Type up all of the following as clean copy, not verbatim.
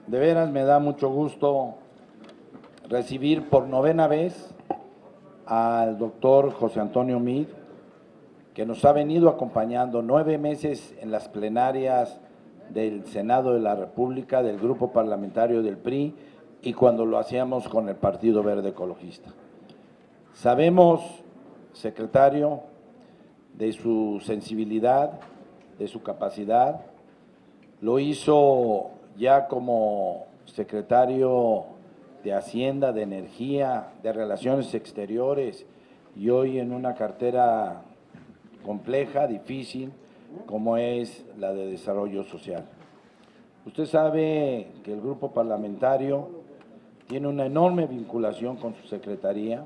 De veras me da mucho gusto recibir por novena vez al doctor José Antonio Meade, que nos ha venido acompañando 9 meses en las plenarias del Senado de la República, del Grupo Parlamentario del PRI y cuando lo hacíamos con el Partido Verde Ecologista. Sabemos, secretario, de su sensibilidad, de su capacidad. Lo hizo ya como secretario de Hacienda, de Energía, de Relaciones Exteriores y hoy en una cartera compleja, difícil, como es la de Desarrollo Social. Usted sabe que el grupo parlamentario tiene una enorme vinculación con su secretaría,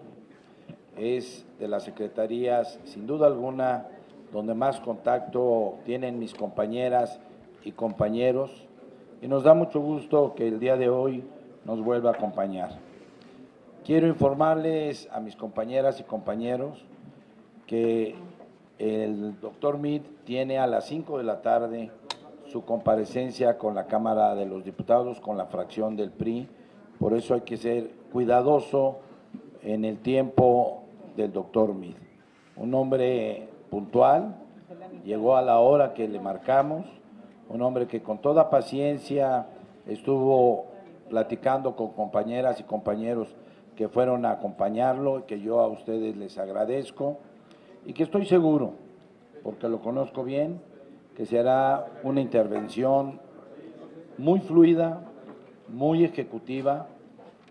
es de las secretarías, sin duda alguna, donde más contacto tienen mis compañeras y compañeros, y nos da mucho gusto que el día de hoy nos vuelva a acompañar. Quiero informarles a mis compañeras y compañeros que el doctor Meade tiene a las 5 de la tarde su comparecencia con la Cámara de los Diputados, con la fracción del PRI, por eso hay que ser cuidadoso en el tiempo del doctor Meade. Un hombre puntual, llegó a la hora que le marcamos, un hombre que con toda paciencia estuvo platicando con compañeras y compañeros que fueron a acompañarlo y que yo a ustedes les agradezco y que estoy seguro, porque lo conozco bien, que será una intervención muy fluida, muy ejecutiva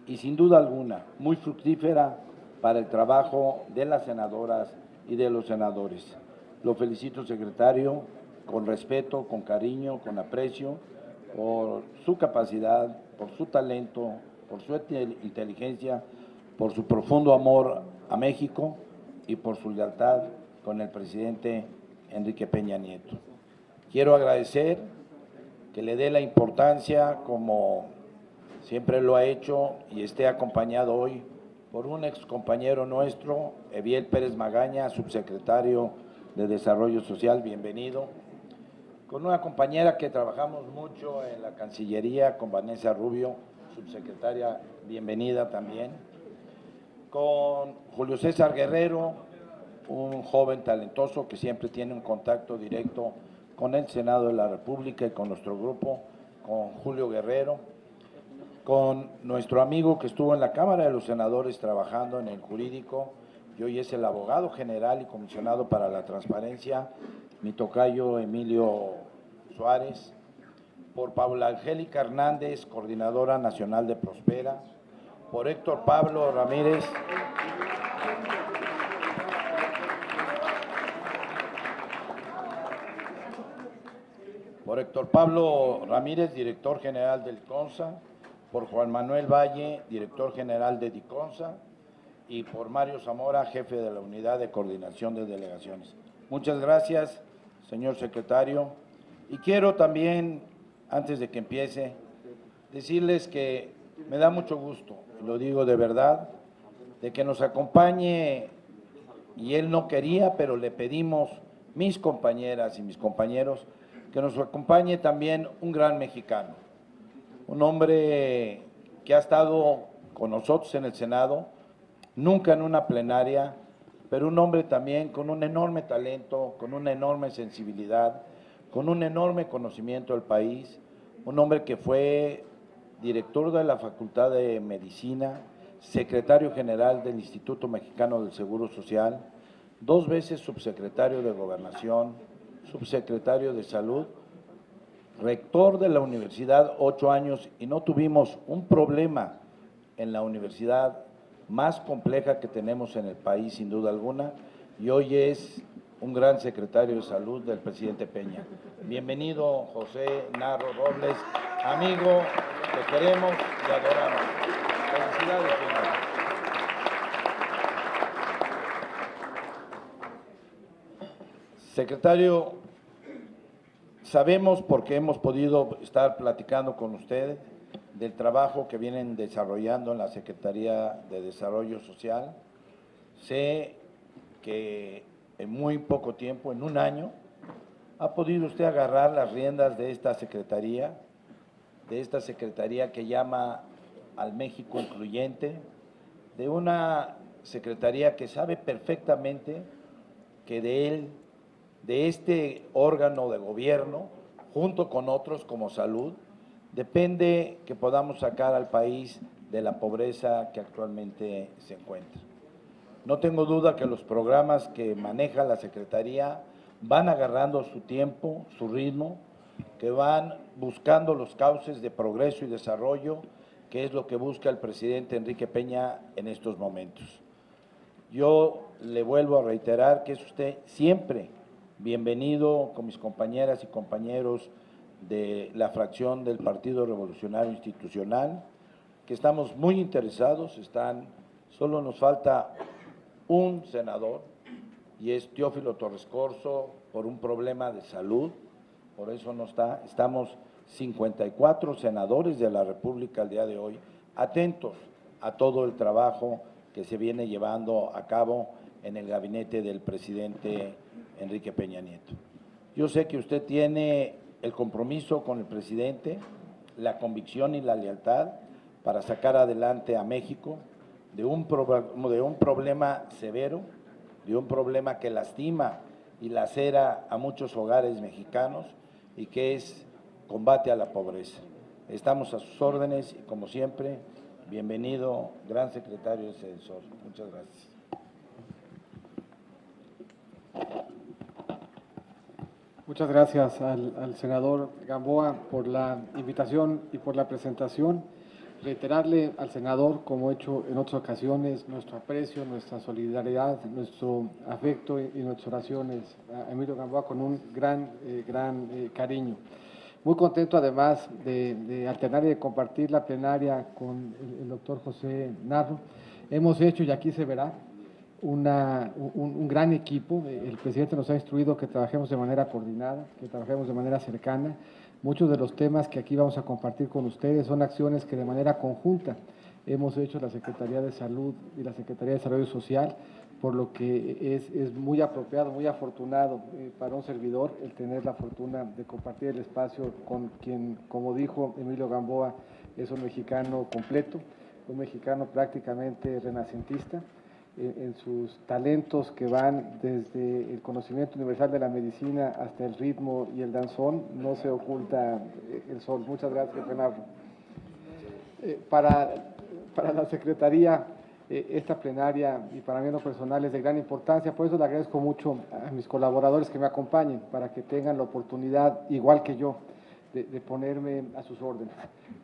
y sin duda alguna muy fructífera para el trabajo de las senadoras y de los senadores. Lo felicito, secretario, con respeto, con cariño, con aprecio, por su capacidad, por su talento, por su inteligencia, por su profundo amor a México y por su lealtad con el presidente Enrique Peña Nieto. Quiero agradecer que le dé la importancia como siempre lo ha hecho y esté acompañado hoy por un ex compañero nuestro, Eviel Pérez Magaña, subsecretario de Desarrollo Social, bienvenido. Con una compañera que trabajamos mucho en la Cancillería, con Vanessa Rubio, subsecretaria, bienvenida también. Con Julio César Guerrero, un joven talentoso que siempre tiene un contacto directo con el Senado de la República y con nuestro grupo, con Julio Guerrero, con nuestro amigo que estuvo en la Cámara de los Senadores trabajando en el jurídico y hoy es el abogado general y comisionado para la transparencia, mi tocayo Emilio Suárez, por Paula Angélica Hernández, coordinadora nacional de Prospera, por Héctor Pablo Ramírez, director general del CONSA, por Juan Manuel Valle, director general de DICONSA, y por Mario Zamora, jefe de la Unidad de Coordinación de Delegaciones. Muchas gracias, señor secretario. Y quiero también, antes de que empiece, decirles que me da mucho gusto, lo digo de verdad, de que nos acompañe, y él no quería, pero le pedimos, mis compañeras y mis compañeros, que nos acompañe también un gran mexicano, un hombre que ha estado con nosotros en el Senado, nunca en una plenaria, pero un hombre también con un enorme talento, con una enorme sensibilidad, con un enorme conocimiento del país, un hombre que fue director de la Facultad de Medicina, secretario general del Instituto Mexicano del Seguro Social, 2 veces subsecretario de Gobernación, subsecretario de Salud, rector de la universidad 8 años y no tuvimos un problema en la universidad más compleja que tenemos en el país, sin duda alguna, y hoy es un gran secretario de Salud del presidente Peña. Bienvenido, José Narro Robles, amigo, te queremos y adoramos. Felicidades, señor. Secretario, sabemos, porque hemos podido estar platicando con ustedes, del trabajo que vienen desarrollando en la Secretaría de Desarrollo Social. Sé que en muy poco tiempo, en un año, ha podido usted agarrar las riendas de esta Secretaría, de esta secretaría que llama al México incluyente, de una secretaría que sabe perfectamente que de este órgano de gobierno, junto con otros como salud, depende que podamos sacar al país de la pobreza que actualmente se encuentra. No tengo duda que los programas que maneja la Secretaría van agarrando su tiempo, su ritmo, que van buscando los cauces de progreso y desarrollo, que es lo que busca el presidente Enrique Peña en estos momentos. Yo le vuelvo a reiterar que es usted siempre bienvenido con mis compañeras y compañeros de la fracción del Partido Revolucionario Institucional, que estamos muy interesados, solo nos falta un senador, y es Teófilo Torres Corzo, por un problema de salud, por eso no está. Estamos 54 senadores de la República el día de hoy, atentos a todo el trabajo que se viene llevando a cabo en el gabinete del presidente Enrique Peña Nieto. Yo sé que usted tiene el compromiso con el presidente, la convicción y la lealtad para sacar adelante a México de un problema severo, de un problema que lastima y lacera a muchos hogares mexicanos y que es combate a la pobreza. Estamos a sus órdenes y, como siempre, bienvenido, gran secretario de Cedesor. Muchas gracias. Muchas gracias al senador Gamboa por la invitación y por la presentación. Reiterarle al senador, como he hecho en otras ocasiones, nuestro aprecio, nuestra solidaridad, nuestro afecto y nuestras oraciones a Emilio Gamboa con un gran cariño. Muy contento además de alternar y de compartir la plenaria con el doctor José Narro. Hemos hecho, y aquí se verá, un gran equipo. El presidente nos ha instruido que trabajemos de manera coordinada, que trabajemos de manera cercana. Muchos de los temas que aquí vamos a compartir con ustedes son acciones que de manera conjunta hemos hecho la Secretaría de Salud y la Secretaría de Desarrollo Social, por lo que es muy apropiado, muy afortunado para un servidor el tener la fortuna de compartir el espacio con quien, como dijo Emilio Gamboa, es un mexicano completo, un mexicano prácticamente renacentista, en sus talentos que van desde el conocimiento universal de la medicina hasta el ritmo y el danzón. No se oculta el sol. Muchas gracias, Renato. Para la Secretaría, esta plenaria y para mí en lo personal es de gran importancia, por eso le agradezco mucho a mis colaboradores que me acompañen, para que tengan la oportunidad, igual que yo, de ponerme a sus órdenes.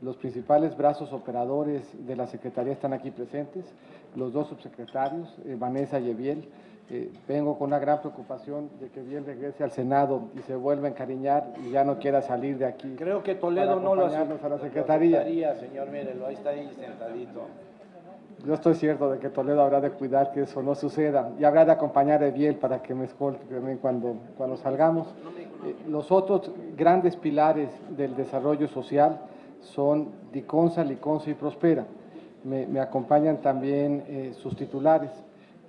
Los principales brazos operadores de la Secretaría están aquí presentes, los dos subsecretarios, Vanessa y Eviel. Vengo con una gran preocupación de que Eviel regrese al Senado y se vuelva a encariñar y ya no quiera salir de aquí. Creo que Toledo no lo hace a la Secretaría. Señor, mírelo, ahí está ahí sentadito. Yo estoy cierto de que Toledo habrá de cuidar que eso no suceda y habrá de acompañar a Eviel para que me escolte también cuando salgamos. Los otros grandes pilares del desarrollo social son Diconsa, Liconsa y Prospera. Me acompañan también sus titulares,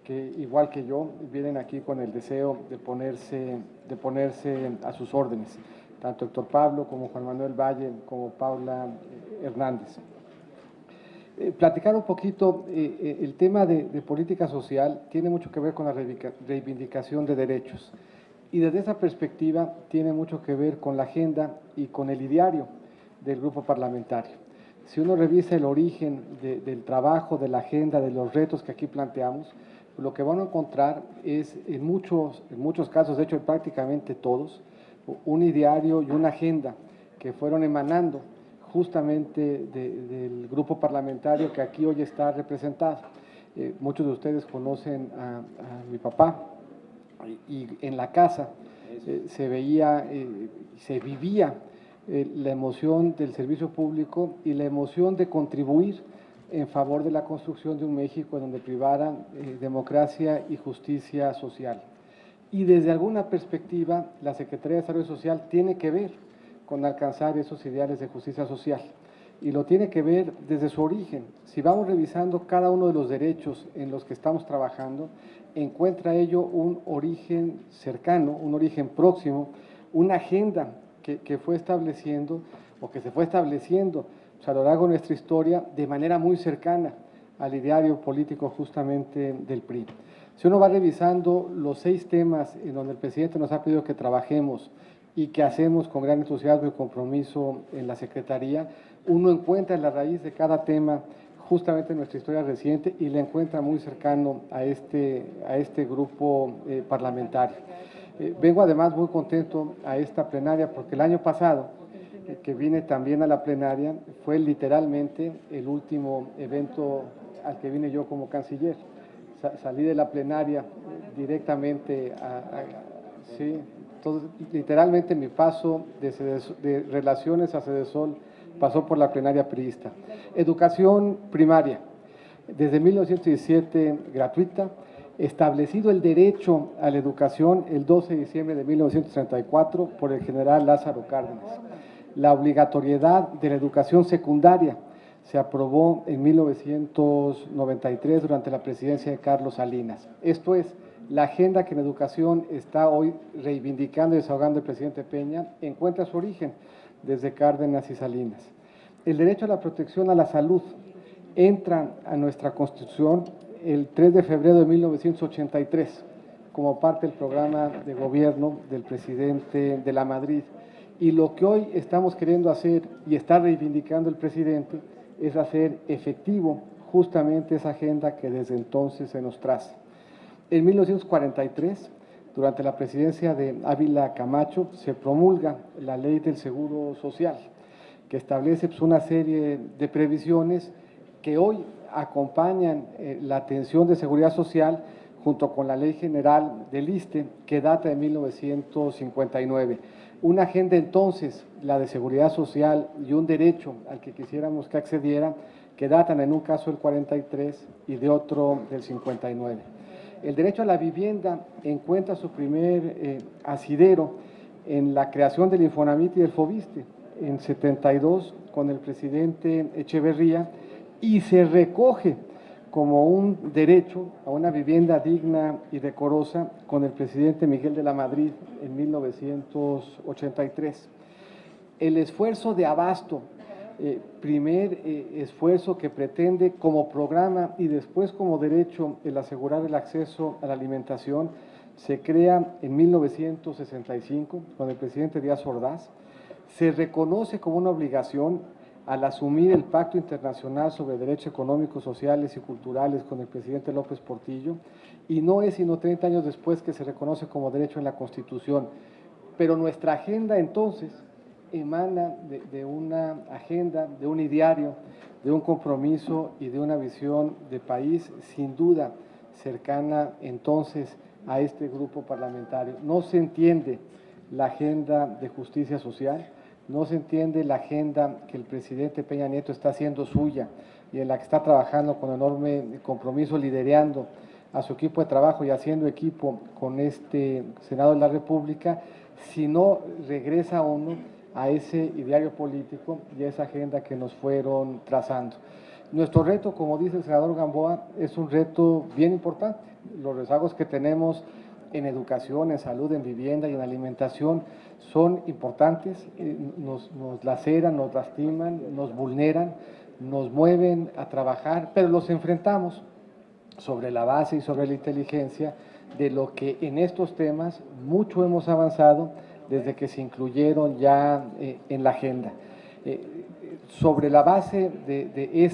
que igual que yo vienen aquí con el deseo de ponerse a sus órdenes, tanto Héctor Pablo como Juan Manuel Valle como Paula Hernández. Platicar un poquito, el tema de política social tiene mucho que ver con la reivindicación de derechos y desde esa perspectiva tiene mucho que ver con la agenda y con el ideario del grupo parlamentario. Si uno revisa el origen del trabajo, de la agenda, de los retos que aquí planteamos, lo que van a encontrar es en muchos casos, de hecho en prácticamente todos, un ideario y una agenda que fueron emanando justamente del grupo parlamentario que aquí hoy está representado. Muchos de ustedes conocen a mi papá y en la casa se veía, se vivía la emoción del servicio público y la emoción de contribuir en favor de la construcción de un México donde privaran democracia y justicia social. Y desde alguna perspectiva, la Secretaría de Desarrollo Social tiene que ver con alcanzar esos ideales de justicia social. Y lo tiene que ver desde su origen. Si vamos revisando cada uno de los derechos en los que estamos trabajando, encuentra ello un origen cercano, un origen próximo, una agenda que fue estableciendo o que se fue estableciendo a lo largo de nuestra historia de manera muy cercana al ideario político justamente del PRI. Si uno va revisando los 6 temas en donde el presidente nos ha pedido que trabajemos y que hacemos con gran entusiasmo y compromiso en la Secretaría, uno encuentra en la raíz de cada tema justamente nuestra historia reciente y le encuentra muy cercano a este grupo parlamentario. Vengo además muy contento a esta plenaria porque el año pasado, que vine también a la plenaria, fue literalmente el último evento al que vine yo como canciller. Salí de la plenaria directamente sí, entonces, literalmente mi paso de Relaciones a Sedesol pasó por la plenaria priista. Educación primaria, desde 1917 gratuita, establecido el derecho a la educación el 12 de diciembre de 1934 por el general Lázaro Cárdenas. La obligatoriedad de la educación secundaria se aprobó en 1993 durante la presidencia de Carlos Salinas. Esto es, la agenda que en educación está hoy reivindicando y desahogando el presidente Peña encuentra su origen desde Cárdenas y Salinas. El derecho a la protección a la salud entra a nuestra Constitución el 3 de febrero de 1983 como parte del programa de gobierno del presidente de la Madrid. Y lo que hoy estamos queriendo hacer y está reivindicando el presidente es hacer efectivo justamente esa agenda que desde entonces se nos traza. En 1943, durante la presidencia de Ávila Camacho, se promulga la Ley del Seguro Social, que establece una serie de previsiones que hoy acompañan la atención de seguridad social junto con la Ley General del ISSSTE, que data de 1959. Una agenda entonces, la de seguridad social y un derecho al que quisiéramos que accediera, que datan en un caso del 43 y de otro del 59. El derecho a la vivienda encuentra su primer asidero en la creación del Infonavit y del Fobiste en 72 con el presidente Echeverría y se recoge como un derecho a una vivienda digna y decorosa con el presidente Miguel de la Madrid en 1983. El esfuerzo de abasto, primer esfuerzo que pretende como programa y después como derecho el asegurar el acceso a la alimentación, se crea en 1965 con el presidente Díaz Ordaz, se reconoce como una obligación al asumir el Pacto Internacional sobre Derechos Económicos, Sociales y Culturales con el presidente López Portillo, y no es sino 30 años después que se reconoce como derecho en la Constitución. Pero nuestra agenda entonces emana de una agenda, de un ideario, de un compromiso y de una visión de país sin duda cercana entonces a este grupo parlamentario. No se entiende la agenda de justicia social, no se entiende la agenda que el presidente Peña Nieto está haciendo suya y en la que está trabajando con enorme compromiso, liderando a su equipo de trabajo y haciendo equipo con este Senado de la República, si no regresa uno a ese ideario político y a esa agenda que nos fueron trazando. Nuestro reto, como dice el senador Gamboa, es un reto bien importante. Los rezagos que tenemos en educación, en salud, en vivienda y en alimentación son importantes, nos laceran, nos lastiman, nos vulneran, nos mueven a trabajar, pero los enfrentamos sobre la base y sobre la inteligencia de lo que en estos temas mucho hemos avanzado desde que se incluyeron ya en la agenda. Sobre la base de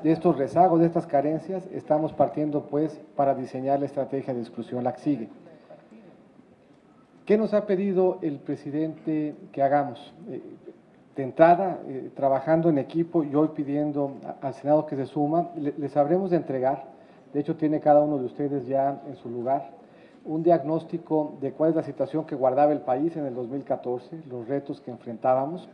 estos rezagos, de estas carencias, estamos partiendo pues para diseñar la estrategia de exclusión, la que sigue. ¿Qué nos ha pedido el presidente que hagamos? De entrada, trabajando en equipo y hoy pidiendo al Senado que se suma, les habremos de entregar, de hecho tiene cada uno de ustedes ya en su lugar, un diagnóstico de cuál es la situación que guardaba el país en el 2014, los retos que enfrentábamos,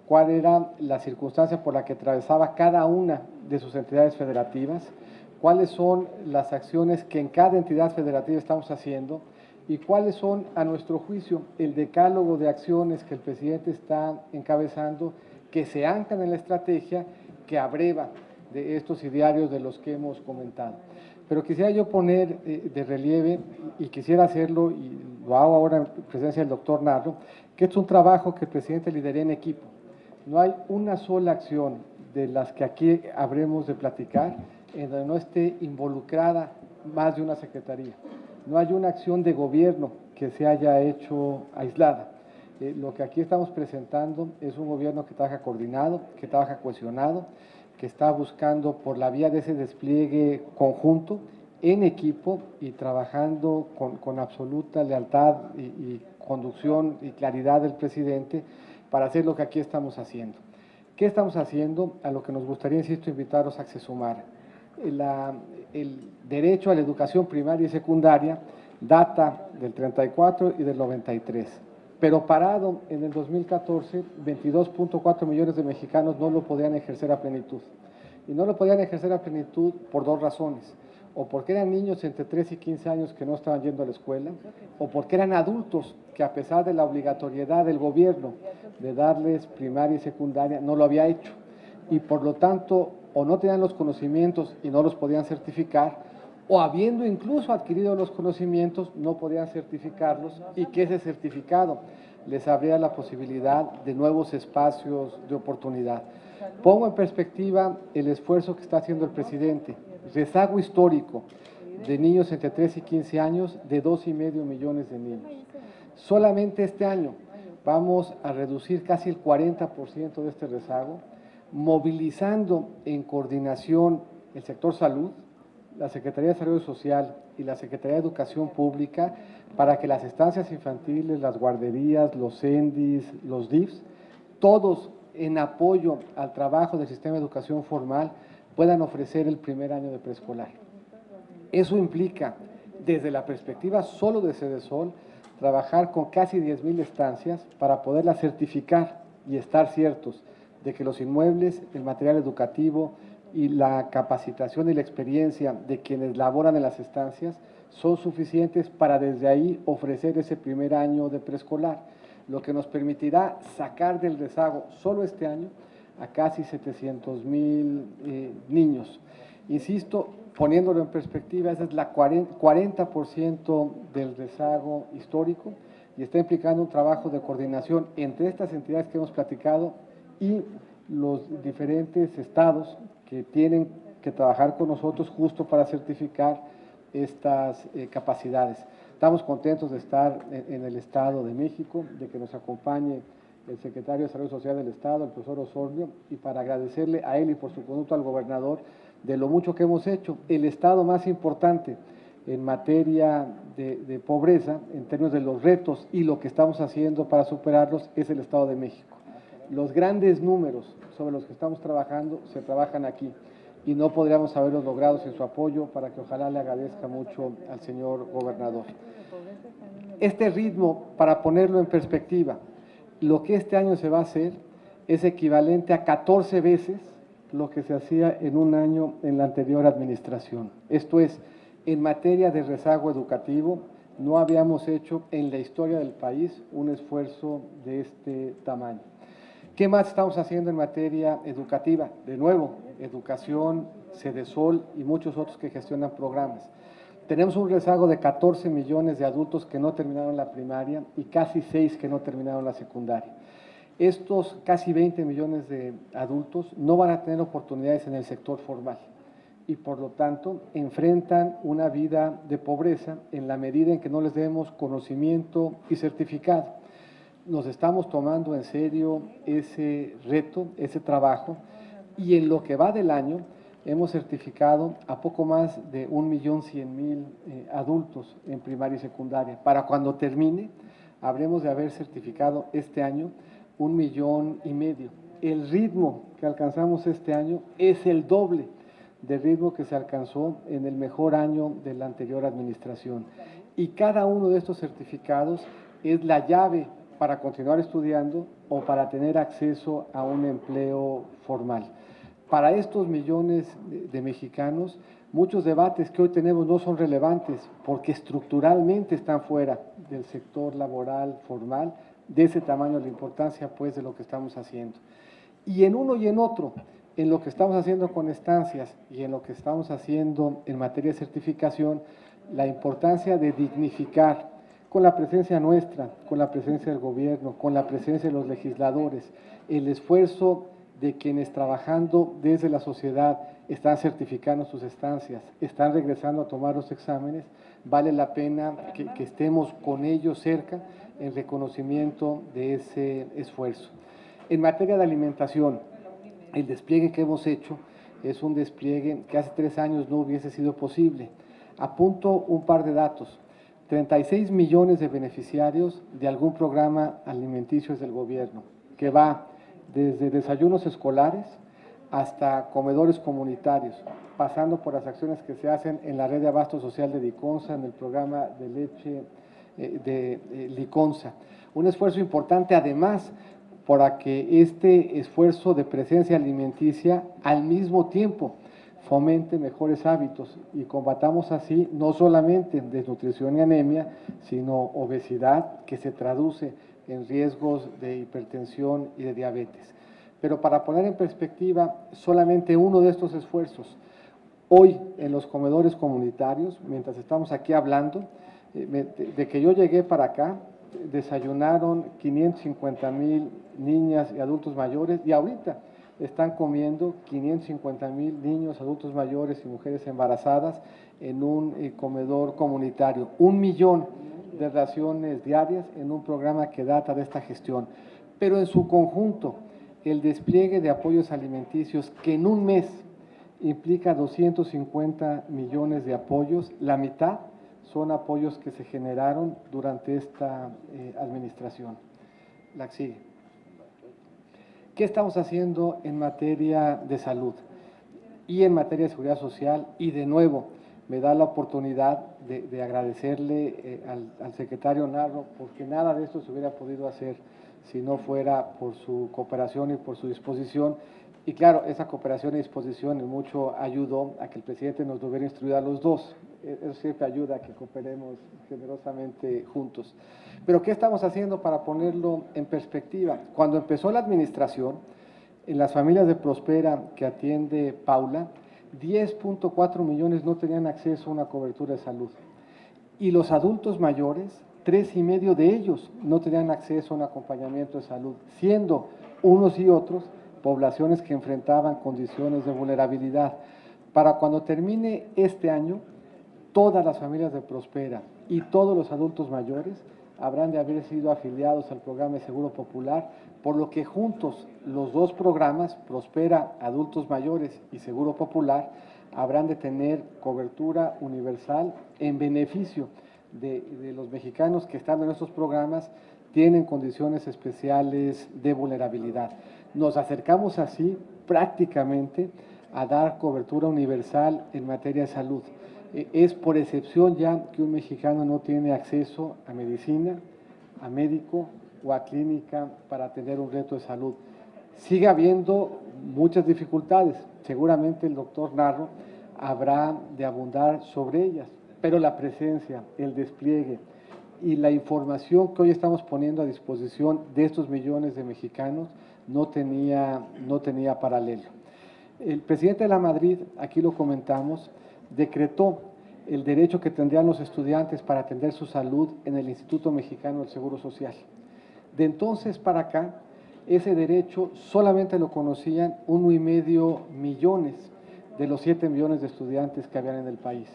cuál era la circunstancia por la que atravesaba cada una de sus entidades federativas, cuáles son las acciones que en cada entidad federativa estamos haciendo y cuáles son, a nuestro juicio, el decálogo de acciones que el presidente está encabezando, que se anclan en la estrategia que abreva de estos idearios de los que hemos comentado. Pero quisiera yo poner de relieve, y quisiera hacerlo, y lo hago ahora en presencia del doctor Narro, que es un trabajo que el presidente lidera en equipo. No hay una sola acción de las que aquí habremos de platicar en donde no esté involucrada más de una secretaría. No hay una acción de gobierno que se haya hecho aislada. Lo que aquí estamos presentando es un gobierno que trabaja coordinado, que trabaja cohesionado, que está buscando por la vía de ese despliegue conjunto, en equipo y trabajando con absoluta lealtad y conducción y claridad del presidente para hacer lo que aquí estamos haciendo. ¿Qué estamos haciendo? A lo que nos gustaría, insisto, invitaros a que se sumara. El derecho a la educación primaria y secundaria data del 34 y del 93, pero parado en el 2014, 22.4 millones de mexicanos no lo podían ejercer a plenitud. Y no lo podían ejercer a plenitud por dos razones: o porque eran niños entre 3 y 15 años que no estaban yendo a la escuela, o porque eran adultos que, a pesar de la obligatoriedad del gobierno de darles primaria y secundaria, no lo había hecho. Y por lo tanto, o no tenían los conocimientos y no los podían certificar, o habiendo incluso adquirido los conocimientos, no podían certificarlos, y que ese certificado les abría la posibilidad de nuevos espacios de oportunidad. Pongo en perspectiva el esfuerzo que está haciendo el presidente. Rezago histórico de niños entre 3 y 15 años de 2,5 millones de niños. Solamente este año vamos a reducir casi el 40% de este rezago, movilizando en coordinación el sector salud, la Secretaría de Salud Social y la Secretaría de Educación Pública para que las estancias infantiles, las guarderías, los CENDIs, los DIFs, todos en apoyo al trabajo del sistema de educación formal, puedan ofrecer el primer año de preescolar. Eso implica, desde la perspectiva solo de Sedesol, trabajar con casi 10,000 estancias para poderlas certificar y estar ciertos de que los inmuebles, el material educativo y la capacitación y la experiencia de quienes laboran en las estancias son suficientes para desde ahí ofrecer ese primer año de preescolar, lo que nos permitirá sacar del rezago solo este año a casi 700,000 niños. Insisto, poniéndolo en perspectiva, ese es la 40% del rezago histórico y está implicando un trabajo de coordinación entre estas entidades que hemos platicado y los diferentes estados que tienen que trabajar con nosotros justo para certificar estas capacidades. Estamos contentos de estar en el Estado de México, de que nos acompañe el secretario de Salud Social del Estado, el profesor Osorio, y para agradecerle a él y por su conducto al gobernador de lo mucho que hemos hecho. El Estado más importante en materia de pobreza, en términos de los retos y lo que estamos haciendo para superarlos, es el Estado de México. Los grandes números sobre los que estamos trabajando se trabajan aquí y no podríamos haberlos logrado sin su apoyo, para que ojalá le agradezca mucho al señor gobernador. Este ritmo, para ponerlo en perspectiva, lo que este año se va a hacer es equivalente a 14 veces lo que se hacía en un año en la anterior administración. Esto es, en materia de rezago educativo, no habíamos hecho en la historia del país un esfuerzo de este tamaño. ¿Qué más estamos haciendo en materia educativa? De nuevo, educación, Sedesol y muchos otros que gestionan programas. Tenemos un rezago de 14 millones de adultos que no terminaron la primaria y casi 6 que no terminaron la secundaria. Estos casi 20 millones de adultos no van a tener oportunidades en el sector formal y por lo tanto enfrentan una vida de pobreza en la medida en que no les demos conocimiento y certificado. Nos estamos tomando en serio ese reto, ese trabajo, y en lo que va del año hemos certificado a poco más de 1,100,000 adultos en primaria y secundaria. Para cuando termine, habremos de haber certificado este año 1,5 millones. El ritmo que alcanzamos este año es el doble del ritmo que se alcanzó en el mejor año de la anterior administración. Y cada uno de estos certificados es la llave para continuar estudiando o para tener acceso a un empleo formal. Para estos millones de mexicanos, muchos debates que hoy tenemos no son relevantes porque estructuralmente están fuera del sector laboral formal. De ese tamaño la importancia, pues, de lo que estamos haciendo. Y en uno y en otro, en lo que estamos haciendo con estancias y en lo que estamos haciendo en materia de certificación, la importancia de dignificar con la presencia nuestra, con la presencia del gobierno, con la presencia de los legisladores, el esfuerzo de quienes trabajando desde la sociedad están certificando sus estancias, están regresando a tomar los exámenes, vale la pena que estemos con ellos cerca en reconocimiento de ese esfuerzo. En materia de alimentación, el despliegue que hemos hecho es un despliegue que hace 3 años no hubiese sido posible. Apunto un par de datos. 36 millones de beneficiarios de algún programa alimenticio del gobierno, que va desde desayunos escolares hasta comedores comunitarios, pasando por las acciones que se hacen en la red de abasto social de Liconza, en el programa de leche de Liconza. Un esfuerzo importante además para que este esfuerzo de presencia alimenticia al mismo tiempo fomente mejores hábitos y combatamos así no solamente desnutrición y anemia, sino obesidad que se traduce en riesgos de hipertensión y de diabetes. Pero para poner en perspectiva solamente uno de estos esfuerzos, hoy en los comedores comunitarios, mientras estamos aquí hablando, de que yo llegué para acá, desayunaron 550,000 niñas y adultos mayores y ahorita están comiendo 550,000 niños, adultos mayores y mujeres embarazadas en un comedor comunitario. 1 millón de raciones diarias en un programa que data de esta gestión. Pero en su conjunto, el despliegue de apoyos alimenticios que en un mes implica 250 millones de apoyos, la mitad son apoyos que se generaron durante esta administración. La que sigue. ¿Qué estamos haciendo en materia de salud y en materia de seguridad social? Y de nuevo, me da la oportunidad de agradecerle al secretario Narro, porque nada de esto se hubiera podido hacer si no fuera por su cooperación y por su disposición. Y claro, esa cooperación y disposición en mucho ayudó a que el presidente nos hubiera instruido a los dos. Eso siempre ayuda a que cooperemos generosamente juntos. Pero ¿qué estamos haciendo para ponerlo en perspectiva? Cuando empezó la administración, en las familias de Prospera que atiende Paula, 10.4 millones no tenían acceso a una cobertura de salud. Y los adultos mayores, 3,5 de ellos no tenían acceso a un acompañamiento de salud, siendo unos y otros poblaciones que enfrentaban condiciones de vulnerabilidad. Para cuando termine este año, todas las familias de Prospera y todos los adultos mayores habrán de haber sido afiliados al programa de Seguro Popular, por lo que juntos los dos programas, Prospera Adultos Mayores y Seguro Popular, habrán de tener cobertura universal en beneficio de los mexicanos que estando en estos programas tienen condiciones especiales de vulnerabilidad. Nos acercamos así prácticamente a dar cobertura universal en materia de salud. Es por excepción ya que un mexicano no tiene acceso a medicina, a médico o a clínica para tener un reto de salud. Sigue habiendo muchas dificultades, seguramente el doctor Narro habrá de abundar sobre ellas, pero la presencia, el despliegue y la información que hoy estamos poniendo a disposición de estos millones de mexicanos no tenía paralelo. El presidente de la Madrid, aquí lo comentamos, decretó el derecho que tendrían los estudiantes para atender su salud en el Instituto Mexicano del Seguro Social. De entonces para acá, ese derecho solamente lo conocían 1,5 millones de los 7 millones de estudiantes que habían en el país.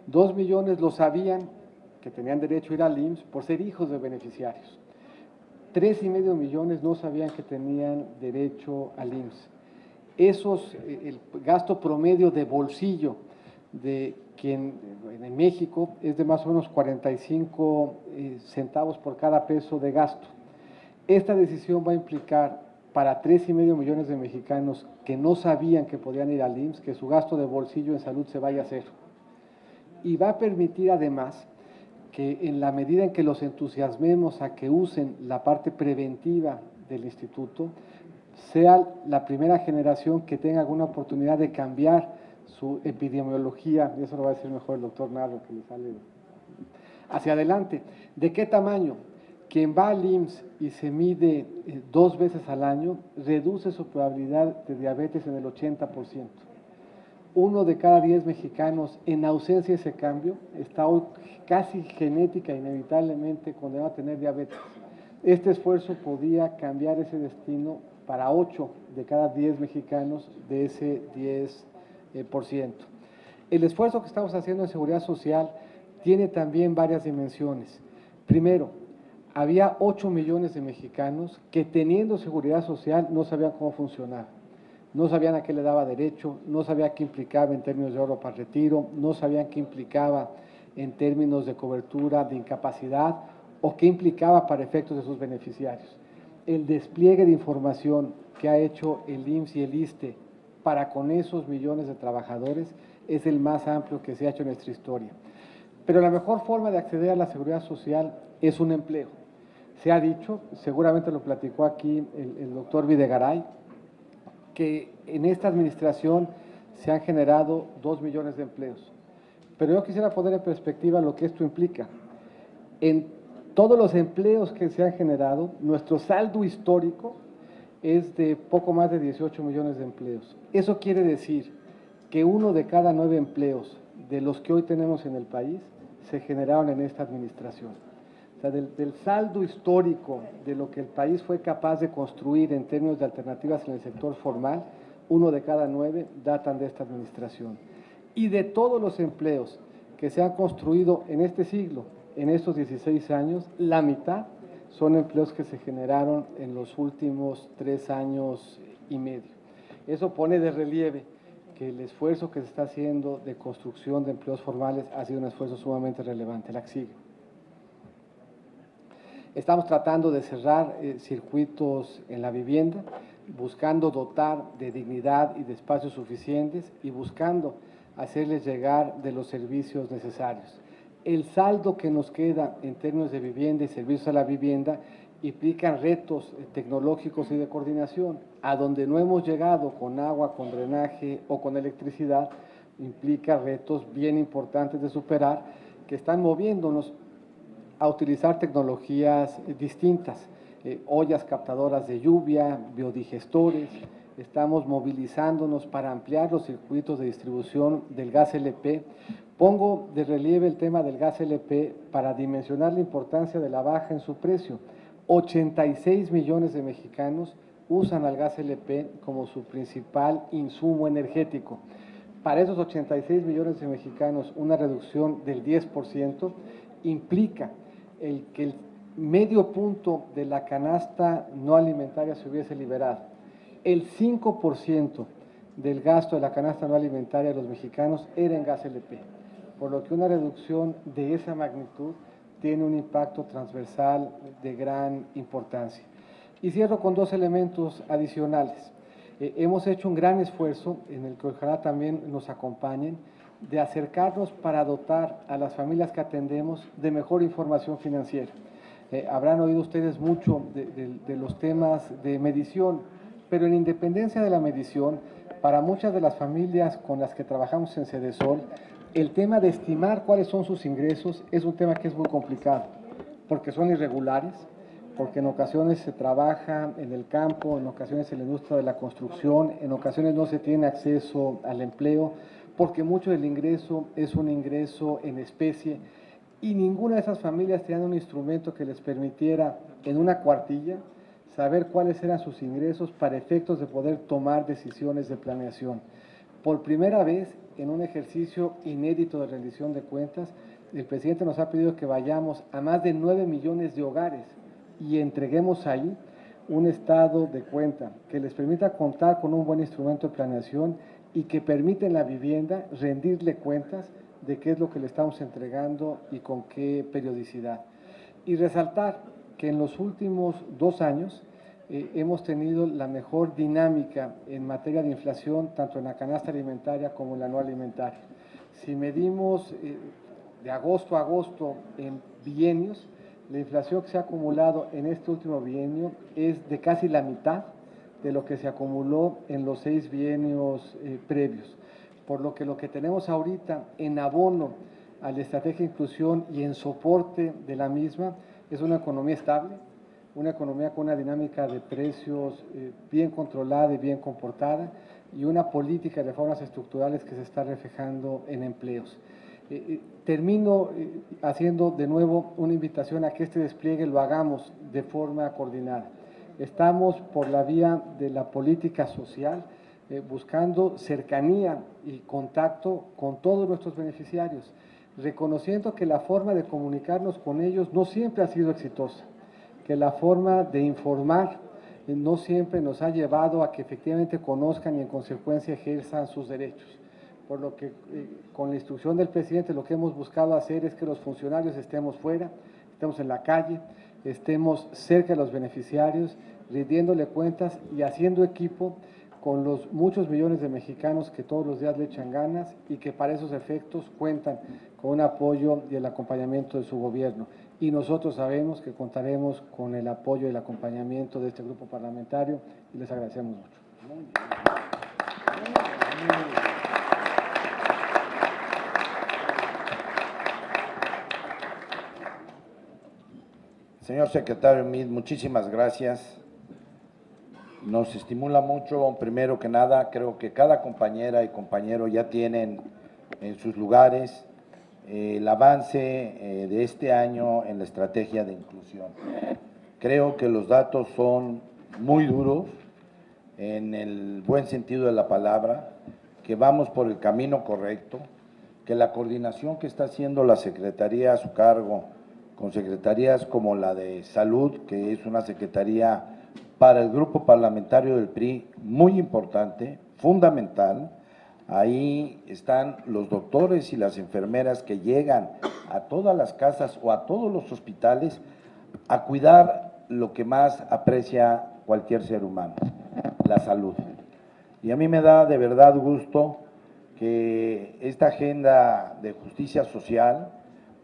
2 millones lo sabían que tenían derecho a ir al IMSS por ser hijos de beneficiarios. 3,5 millones no sabían que tenían derecho al IMSS. El gasto promedio de bolsillo de quien en México es de más o menos 45 centavos por cada peso de gasto. Esta decisión va a implicar para 3,5 millones de mexicanos que no sabían que podían ir al IMSS, que su gasto de bolsillo en salud se vaya a cero. Y va a permitir además que en la medida en que los entusiasmemos a que usen la parte preventiva del instituto, sea la primera generación que tenga alguna oportunidad de cambiar su epidemiología, y eso lo va a decir mejor el doctor Narro, que le sale hacia adelante. ¿De qué tamaño? Quien va al IMSS y se mide 2 veces al año, reduce su probabilidad de diabetes en el 80%. 1 de cada 10 mexicanos, en ausencia de ese cambio, está hoy casi genética, inevitablemente condenado a tener diabetes. Este esfuerzo podía cambiar ese destino para 8 de cada 10 mexicanos de ese 10%. El esfuerzo que estamos haciendo en seguridad social tiene también varias dimensiones. Primero, había 8 millones de mexicanos que teniendo seguridad social no sabían cómo funcionar. No sabían a qué le daba derecho, no sabían qué implicaba en términos de ahorro para retiro, no sabían qué implicaba en términos de cobertura de incapacidad o qué implicaba para efectos de sus beneficiarios. El despliegue de información que ha hecho el IMSS y el ISSSTE para con esos millones de trabajadores es el más amplio que se ha hecho en nuestra historia. Pero la mejor forma de acceder a la seguridad social es un empleo. Se ha dicho, seguramente lo platicó aquí el doctor Videgaray, que en esta administración se han generado 2 millones de empleos. Pero yo quisiera poner en perspectiva lo que esto implica. En todos los empleos que se han generado, nuestro saldo histórico es de poco más de 18 millones de empleos. Eso quiere decir que 1 de cada 9 empleos de los que hoy tenemos en el país se generaron en esta administración. O sea, del saldo histórico de lo que el país fue capaz de construir en términos de alternativas en el sector formal, 1 de cada 9 datan de esta administración. Y de todos los empleos que se han construido en este siglo, en estos 16 años, la mitad son empleos que se generaron en los últimos 3 años y medio. Eso pone de relieve que el esfuerzo que se está haciendo de construcción de empleos formales ha sido un esfuerzo sumamente relevante. La que sigue. Estamos tratando de cerrar circuitos en la vivienda, buscando dotar de dignidad y de espacios suficientes y buscando hacerles llegar de los servicios necesarios. El saldo que nos queda en términos de vivienda y servicios a la vivienda implican retos tecnológicos y de coordinación. A donde no hemos llegado con agua, con drenaje o con electricidad, implica retos bien importantes de superar que están moviéndonos a utilizar tecnologías distintas, ollas captadoras de lluvia, biodigestores. Estamos movilizándonos para ampliar los circuitos de distribución del gas LP. Pongo de relieve el tema del gas LP para dimensionar la importancia de la baja en su precio. 86 millones de mexicanos usan al gas LP como su principal insumo energético. Para esos 86 millones de mexicanos, una reducción del 10% implica que el medio punto de la canasta no alimentaria se hubiese liberado. El 5% del gasto de la canasta no alimentaria de los mexicanos era en gas LP, por lo que una reducción de esa magnitud tiene un impacto transversal de gran importancia. Y cierro con 2 elementos adicionales. Hemos hecho un gran esfuerzo, en el que ojalá también nos acompañen, de acercarnos para dotar a las familias que atendemos de mejor información financiera. Habrán oído ustedes mucho de los temas de medición, pero en independencia de la medición, para muchas de las familias con las que trabajamos en Sedesol, el tema de estimar cuáles son sus ingresos es un tema que es muy complicado, porque son irregulares, porque en ocasiones se trabaja en el campo, en ocasiones en la industria de la construcción, en ocasiones no se tiene acceso al empleo, porque mucho del ingreso es un ingreso en especie y ninguna de esas familias tenía un instrumento que les permitiera en una cuartilla saber cuáles eran sus ingresos para efectos de poder tomar decisiones de planeación. Por primera vez, en un ejercicio inédito de rendición de cuentas, el presidente nos ha pedido que vayamos a más de 9 millones de hogares y entreguemos ahí un estado de cuenta que les permita contar con un buen instrumento de planeación y que permite en la vivienda rendirle cuentas de qué es lo que le estamos entregando y con qué periodicidad. Y resaltar que en los últimos 2 años hemos tenido la mejor dinámica en materia de inflación, tanto en la canasta alimentaria como en la no alimentaria. Si medimos de agosto a agosto en bienios, la inflación que se ha acumulado en este último bienio es de casi la mitad de lo que se acumuló en los 6 bienios previos. Por lo que tenemos ahorita en abono a la estrategia de inclusión y en soporte de la misma es una economía estable, una economía con una dinámica de precios bien controlada y bien comportada, y una política de reformas estructurales que se está reflejando en empleos. Termino haciendo de nuevo una invitación a que este despliegue lo hagamos de forma coordinada. Estamos por la vía de la política social, buscando cercanía y contacto con todos nuestros beneficiarios, reconociendo que la forma de comunicarnos con ellos no siempre ha sido exitosa, que la forma de informar no siempre nos ha llevado a que efectivamente conozcan y en consecuencia ejerzan sus derechos. Por lo que con la instrucción del presidente lo que hemos buscado hacer es que los funcionarios estemos fuera, estemos en la calle, estemos cerca de los beneficiarios, rindiéndole cuentas y haciendo equipo con los muchos millones de mexicanos que todos los días le echan ganas y que para esos efectos cuentan con un apoyo y el acompañamiento de su gobierno. Y nosotros sabemos que contaremos con el apoyo y el acompañamiento de este grupo parlamentario y les agradecemos mucho. Señor secretario Meade, muchísimas gracias. Nos estimula mucho, primero que nada, creo que cada compañera y compañero ya tienen en sus lugares el avance de este año en la estrategia de inclusión. Creo que los datos son muy duros, en el buen sentido de la palabra, que vamos por el camino correcto, que la coordinación que está haciendo la Secretaría a su cargo, con secretarías como la de Salud, que es una secretaría para el grupo parlamentario del PRI muy importante, fundamental. Ahí están los doctores y las enfermeras que llegan a todas las casas o a todos los hospitales a cuidar lo que más aprecia cualquier ser humano, la salud. Y a mí me da de verdad gusto que esta agenda de justicia social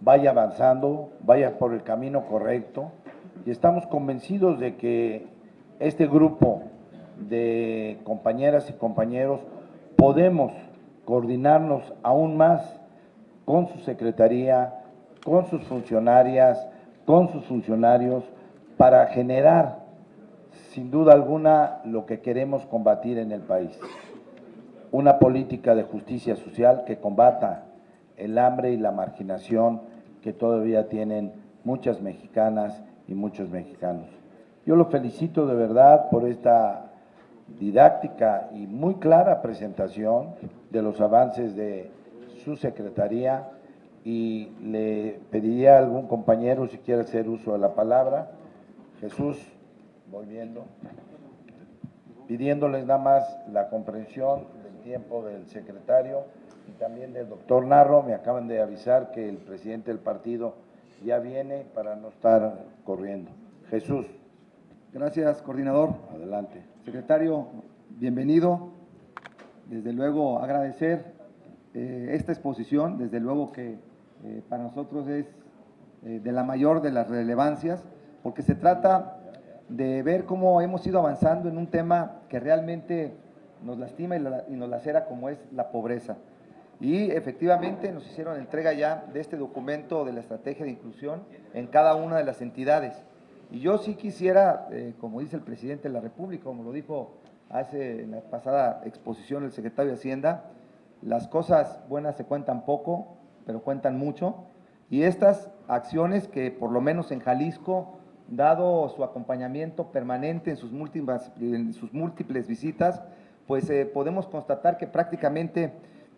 vaya avanzando, vaya por el camino correcto, y estamos convencidos de que este grupo de compañeras y compañeros podemos coordinarnos aún más con su secretaría, con sus funcionarias, con sus funcionarios, para generar, sin duda alguna, lo que queremos combatir en el país. Una política de justicia social que combata el hambre y la marginación que todavía tienen muchas mexicanas y muchos mexicanos. Yo lo felicito de verdad por esta didáctica y muy clara presentación de los avances de su secretaría, y le pediría a algún compañero si quiere hacer uso de la palabra. Jesús, voy viendo, pidiéndoles nada más la comprensión del tiempo del secretario y también del doctor Narro. Me acaban de avisar que el presidente del partido ya viene para no estar corriendo. Jesús. Gracias, coordinador. Adelante. Secretario, bienvenido. Desde luego agradecer esta exposición, desde luego que para nosotros es de la mayor de las relevancias, porque se trata de ver cómo hemos ido avanzando en un tema que realmente nos lastima y nos lacera, como es la pobreza. Y efectivamente nos hicieron entrega ya de este documento de la estrategia de inclusión en cada una de las entidades. Y yo sí quisiera, como dice el presidente de la República, como lo dijo hace en la pasada exposición el secretario de Hacienda, las cosas buenas se cuentan poco, pero cuentan mucho. Y estas acciones que por lo menos en Jalisco, dado su acompañamiento permanente en sus múltiples visitas, pues podemos constatar que prácticamente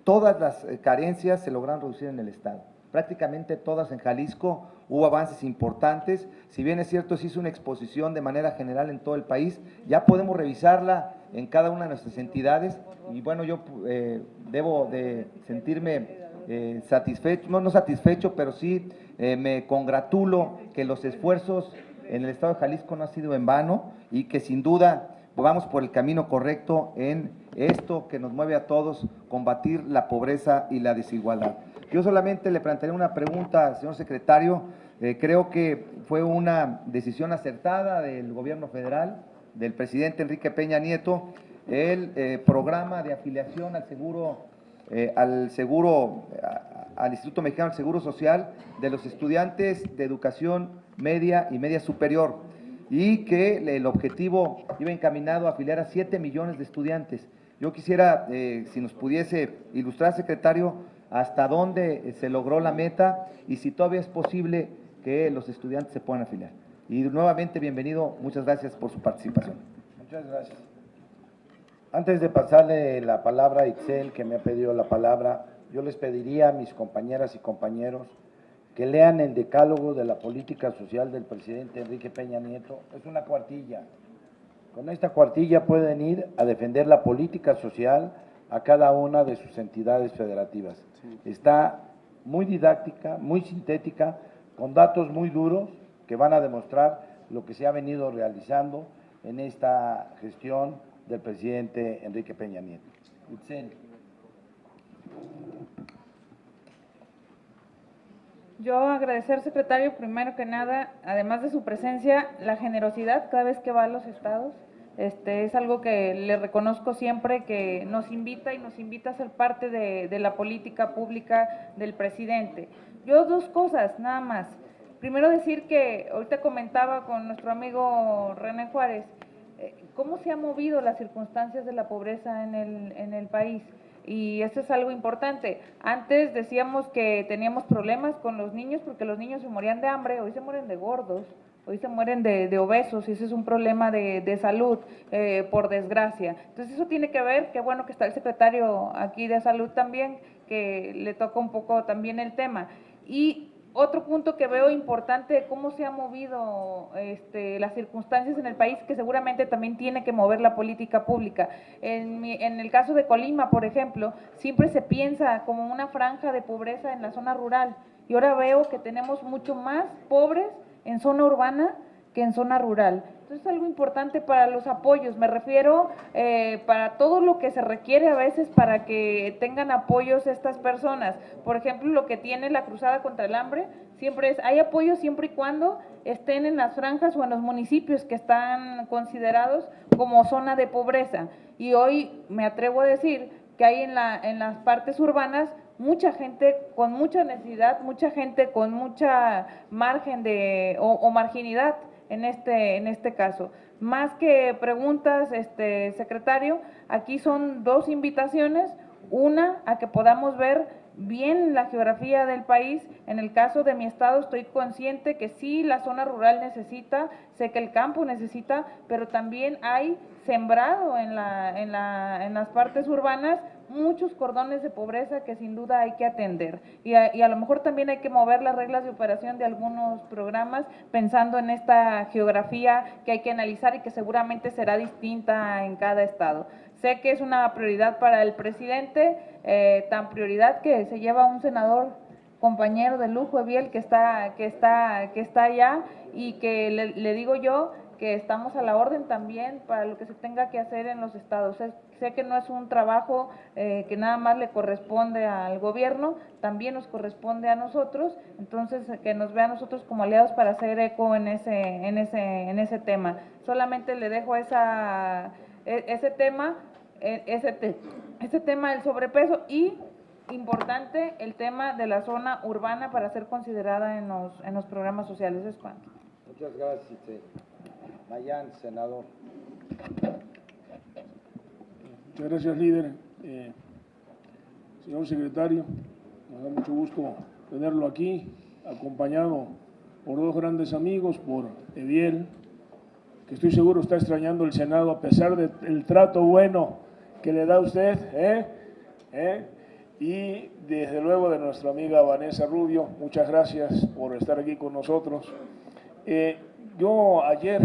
todas las carencias se lograron reducir en el Estado. Prácticamente todas en Jalisco hubo avances importantes. Si bien es cierto, se hizo una exposición de manera general en todo el país, ya podemos revisarla en cada una de nuestras entidades. Y bueno, yo debo de sentirme satisfecho, no satisfecho, pero sí me congratulo que los esfuerzos en el Estado de Jalisco no han sido en vano y que sin duda vamos por el camino correcto en esto que nos mueve a todos, combatir la pobreza y la desigualdad. Yo solamente le plantearé una pregunta, señor secretario. Creo que fue una decisión acertada del gobierno federal, del presidente Enrique Peña Nieto, el programa de afiliación al Instituto Mexicano del Seguro Social de los estudiantes de educación media y media superior, y que el objetivo iba encaminado a afiliar a 7 millones de estudiantes. Yo quisiera, si nos pudiese ilustrar, secretario, hasta dónde se logró la meta y si todavía es posible que los estudiantes se puedan afiliar. Y nuevamente, bienvenido, muchas gracias por su participación. Muchas gracias. Antes de pasarle la palabra a Itzel, que me ha pedido la palabra, yo les pediría a mis compañeras y compañeros que lean el decálogo de la política social del presidente Enrique Peña Nieto. Es una cuartilla. Con esta cuartilla pueden ir a defender la política social a cada una de sus entidades federativas. Sí. Está muy didáctica, muy sintética, con datos muy duros que van a demostrar lo que se ha venido realizando en esta gestión del presidente Enrique Peña Nieto. Itzel. Yo agradecer, secretario, primero que nada, además de su presencia, la generosidad cada vez que va a los estados. Es algo que le reconozco siempre, que nos invita a ser parte de la política pública del presidente. Yo dos cosas, nada más. Primero decir que ahorita comentaba con nuestro amigo René Juárez, cómo se han movido las circunstancias de la pobreza en el país. Y esto es algo importante. Antes decíamos que teníamos problemas con los niños porque los niños se morían de hambre, hoy se mueren de gordos, hoy se mueren de obesos, y ese es un problema de salud, por desgracia. Entonces eso tiene que ver, qué bueno que está el secretario aquí de salud también, que le toca un poco también el tema. Y otro punto que veo importante de cómo se han movido las circunstancias en el país, que seguramente también tiene que mover la política pública. En el caso de Colima, por ejemplo, siempre se piensa como una franja de pobreza en la zona rural, y ahora veo que tenemos mucho más pobres en zona urbana que en zona rural. Entonces es algo importante para los apoyos, me refiero para todo lo que se requiere a veces para que tengan apoyos estas personas. Por ejemplo, lo que tiene la Cruzada contra el Hambre, siempre hay apoyo siempre y cuando estén en las franjas o en los municipios que están considerados como zona de pobreza. Y hoy me atrevo a decir que hay en las partes urbanas mucha gente con mucha necesidad, mucha gente con mucha margen o marginidad en este caso. Más que preguntas, secretario, aquí son dos invitaciones, una a que podamos ver bien la geografía del país. En el caso de mi estado estoy consciente que sí, la zona rural necesita, sé que el campo necesita, pero también hay sembrado en las partes urbanas muchos cordones de pobreza que sin duda hay que atender, y a lo mejor también hay que mover las reglas de operación de algunos programas pensando en esta geografía que hay que analizar y que seguramente será distinta en cada estado. Sé que es una prioridad para el presidente, tan prioridad que se lleva un senador compañero de lujo, Eviel, que está allá, y que le digo yo que estamos a la orden también para lo que se tenga que hacer en los estados. Sé que no es un trabajo que nada más le corresponde al gobierno, también nos corresponde a nosotros, entonces que nos vea a nosotros como aliados para hacer eco en ese tema. Solamente le dejo ese tema del sobrepeso, y importante el tema de la zona urbana para ser considerada en los programas sociales. ¿Es cuánto? Muchas gracias, Mayán, senador. Muchas gracias, líder. Señor secretario, nos da mucho gusto tenerlo aquí, acompañado por dos grandes amigos, por Eviel, que estoy seguro está extrañando el Senado a pesar del trato bueno que le da usted, y desde luego de nuestra amiga Vanessa Rubio. Muchas gracias por estar aquí con nosotros. Yo ayer,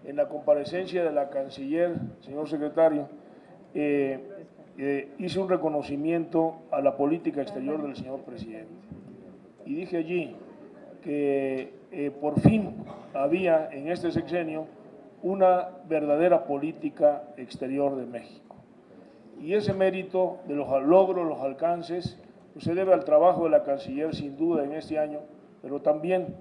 en la comparecencia de la canciller, señor secretario, hice un reconocimiento a la política exterior del señor presidente, y dije allí que por fin había en este sexenio una verdadera política exterior de México, y ese mérito de los logros, los alcances, pues se debe al trabajo de la canciller sin duda en este año, pero también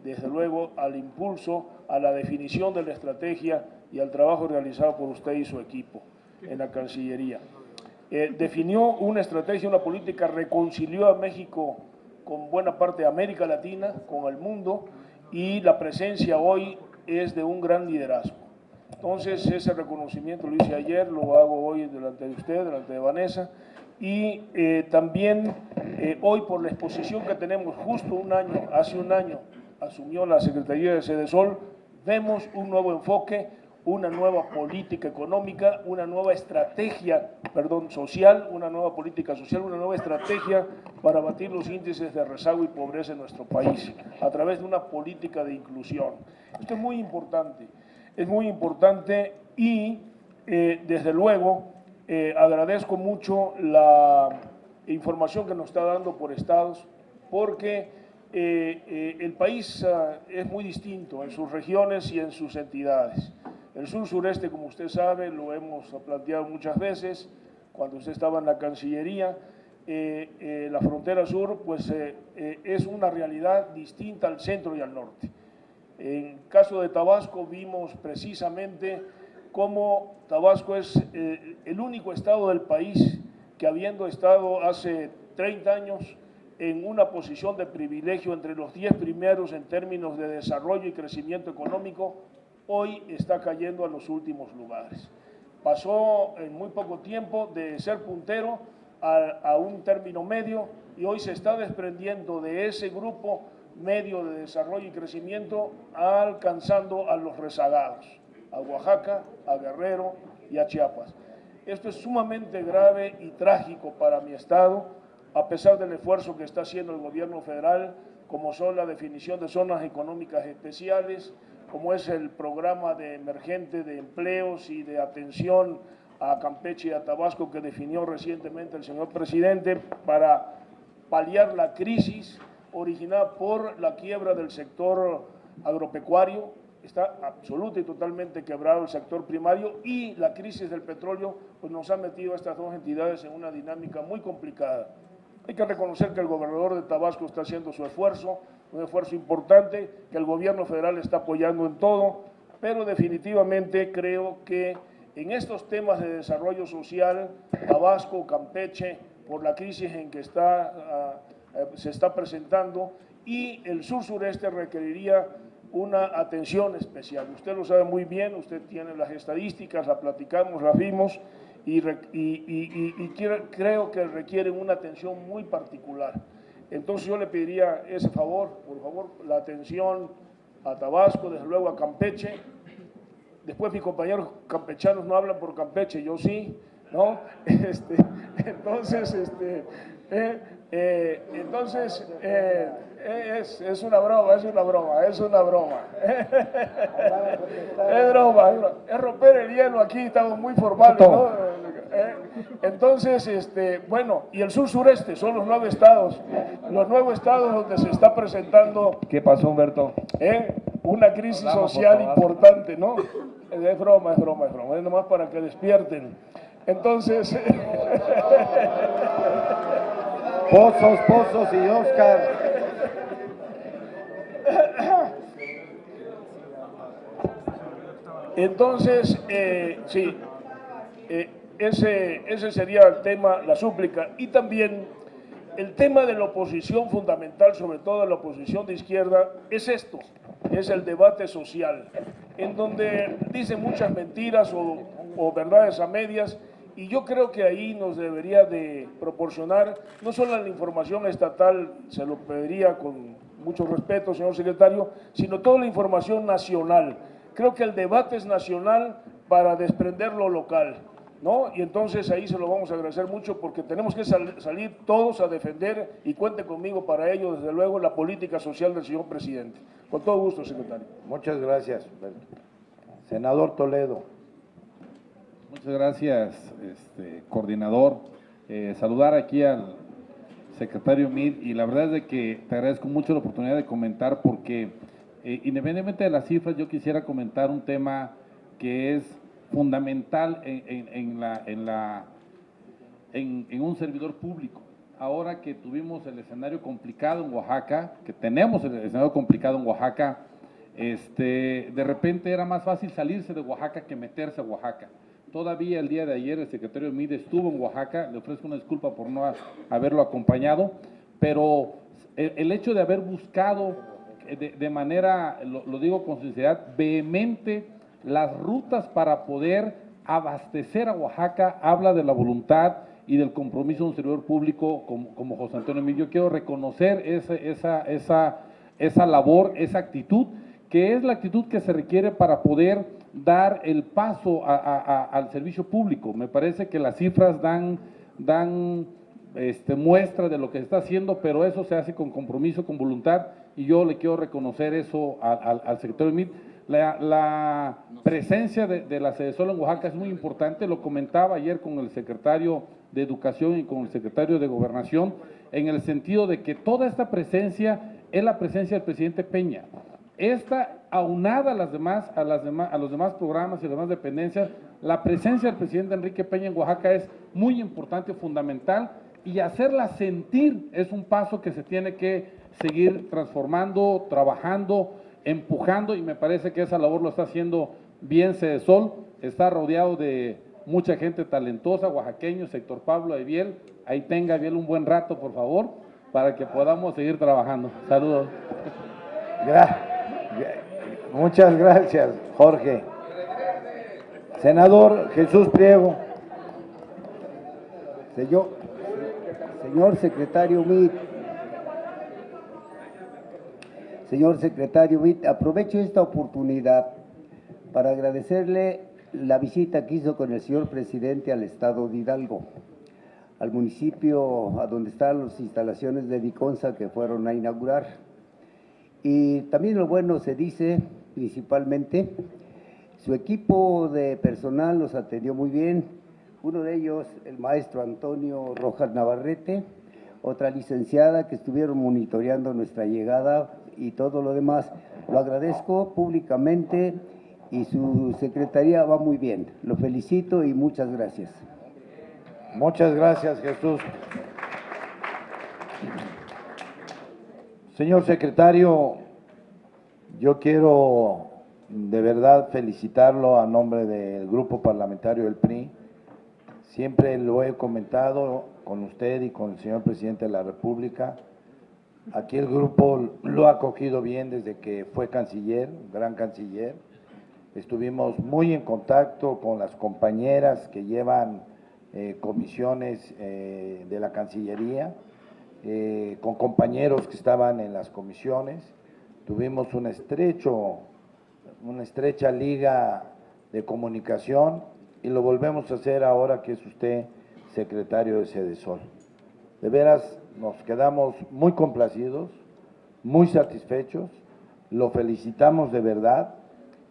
desde luego al impulso, a la definición de la estrategia y al trabajo realizado por usted y su equipo en la Cancillería. Definió una estrategia, una política, reconcilió a México con buena parte de América Latina, con el mundo, y la presencia hoy es de un gran liderazgo. Entonces, ese reconocimiento lo hice ayer, lo hago hoy delante de usted, delante de Vanessa, y también hoy por la exposición que tenemos justo hace un año, asumió la Secretaría de Sedesol, vemos un nuevo enfoque, una nueva política económica, una nueva estrategia, social, una nueva política social, una nueva estrategia para abatir los índices de rezago y pobreza en nuestro país, a través de una política de inclusión. Esto es muy importante y desde luego agradezco mucho la información que nos está dando por estados, porque el país es muy distinto en sus regiones y en sus entidades. El sur-sureste, como usted sabe, lo hemos planteado muchas veces, cuando usted estaba en la Cancillería, la frontera sur pues, es una realidad distinta al centro y al norte. En el caso de Tabasco vimos precisamente cómo Tabasco es el único estado del país que, habiendo estado hace 30 años en una posición de privilegio entre los 10 primeros en términos de desarrollo y crecimiento económico, hoy está cayendo a los últimos lugares. Pasó en muy poco tiempo de ser puntero a un término medio y hoy se está desprendiendo de ese grupo medio de desarrollo y crecimiento, alcanzando a los rezagados, a Oaxaca, a Guerrero y a Chiapas. Esto es sumamente grave y trágico para mi estado, a pesar del esfuerzo que está haciendo el gobierno federal, como son la definición de zonas económicas especiales, como es el programa de emergente de empleos y de atención a Campeche y a Tabasco que definió recientemente el señor presidente para paliar la crisis originada por la quiebra del sector agropecuario. Está absoluta y totalmente quebrado el sector primario, y la crisis del petróleo pues nos ha metido a estas dos entidades en una dinámica muy complicada. Hay que reconocer que el gobernador de Tabasco está haciendo su esfuerzo, un esfuerzo importante, que el gobierno federal está apoyando en todo, pero definitivamente creo que en estos temas de desarrollo social, Tabasco, Campeche, por la crisis en que se está presentando, y el sur-sureste requeriría una atención especial. Usted lo sabe muy bien, usted tiene las estadísticas, las platicamos, las vimos, y creo que requieren una atención muy particular. Entonces yo le pediría ese favor, por favor, la atención a Tabasco, desde luego a Campeche. Después mis compañeros campechanos no hablan por Campeche, yo sí, ¿no? Es una broma, es una broma. Es broma, es romper el hielo aquí, estamos muy formales, ¿no? Entonces, bueno, y el sur-sureste son los 9 estados donde se está presentando… ¿Qué pasó, Humberto? Una crisis social importante, ¿no? Es broma, es nomás para que despierten. Entonces… Pozos y Oscar. Entonces, sí, ese sería el tema, la súplica. Y también el tema de la oposición fundamental, sobre todo de la oposición de izquierda, es esto, es el debate social, en donde dicen muchas mentiras o verdades a medias, y yo creo que ahí nos debería de proporcionar no solo la información estatal, se lo pediría con mucho respeto, señor secretario, sino toda la información nacional. Creo que el debate es nacional para desprender lo local, ¿no? Y entonces ahí se lo vamos a agradecer mucho, porque tenemos que salir todos a defender, y cuente conmigo para ello, desde luego, la política social del señor presidente. Con todo gusto, secretario. Muchas gracias, Humberto. Senador Toledo. Muchas gracias, coordinador. Saludar aquí al secretario Meade, y la verdad es de que te agradezco mucho la oportunidad de comentar, porque independientemente de las cifras, yo quisiera comentar un tema que es fundamental en un servidor público. Ahora que tuvimos el escenario complicado en Oaxaca, que tenemos el escenario complicado en Oaxaca, de repente era más fácil salirse de Oaxaca que meterse a Oaxaca. Todavía el día de ayer el secretario Meade estuvo en Oaxaca, le ofrezco una disculpa por no haberlo acompañado, pero el hecho de haber buscado de manera, lo digo con sinceridad, vehemente, las rutas para poder abastecer a Oaxaca, habla de la voluntad y del compromiso de un servidor público como José Antonio Meade. Yo quiero reconocer esa labor, esa actitud, que es la actitud que se requiere para poder dar el paso al servicio público. Me parece que las cifras dan muestra de lo que se está haciendo, pero eso se hace con compromiso, con voluntad, y yo le quiero reconocer eso al secretario Meade. La presencia de la Sedesol en Oaxaca es muy importante, lo comentaba ayer con el secretario de Educación y con el secretario de Gobernación, en el sentido de que toda esta presencia es la presencia del presidente Peña. Esta, aunada a los demás programas y las demás dependencias, la presencia del presidente Enrique Peña en Oaxaca es muy importante, fundamental, y hacerla sentir es un paso que se tiene que seguir transformando, trabajando, empujando, y me parece que esa labor lo está haciendo bien Sedesol. Está rodeado de mucha gente talentosa, oaxaqueños, sector Pablo Eviel. Ahí tenga Eviel un buen rato, por favor, para que podamos seguir trabajando. Saludos. Muchas gracias, Jorge. Senador Jesús Priego. Señor secretario Meade, aprovecho esta oportunidad para agradecerle la visita que hizo con el señor presidente al estado de Hidalgo, al municipio a donde están las instalaciones de Diconsa que fueron a inaugurar. Y también lo bueno se dice, principalmente, su equipo de personal los atendió muy bien. Uno de ellos, el maestro Antonio Rojas Navarrete, otra licenciada que estuvieron monitoreando nuestra llegada y todo lo demás. Lo agradezco públicamente y su secretaría va muy bien. Lo felicito y muchas gracias. Muchas gracias, Jesús. Señor secretario, yo quiero de verdad felicitarlo a nombre del grupo parlamentario del PRI. Siempre lo he comentado con usted y con el señor presidente de la República. Aquí el grupo lo ha acogido bien desde que fue canciller, un gran canciller. Estuvimos muy en contacto con las compañeras que llevan comisiones de la Cancillería, con compañeros que estaban en las comisiones. Tuvimos una estrecha liga de comunicación y lo volvemos a hacer ahora que es usted secretario de Sedesol. De veras, nos quedamos muy complacidos, muy satisfechos, lo felicitamos de verdad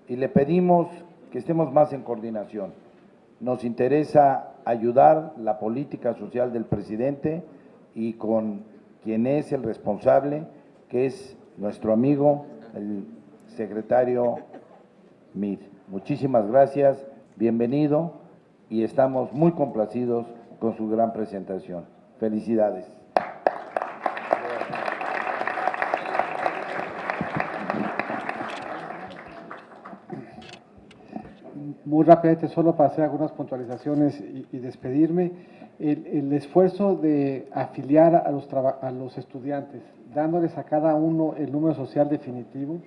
y le pedimos que estemos más en coordinación. Nos interesa ayudar la política social del presidente y con quien es el responsable, que es nuestro amigo, el secretario Meade. Muchísimas gracias, bienvenido y estamos muy complacidos con su gran presentación. Felicidades. Muy rápidamente, solo para hacer algunas puntualizaciones y despedirme. El esfuerzo de afiliar a los estudiantes, dándoles a cada uno el número social definitivo,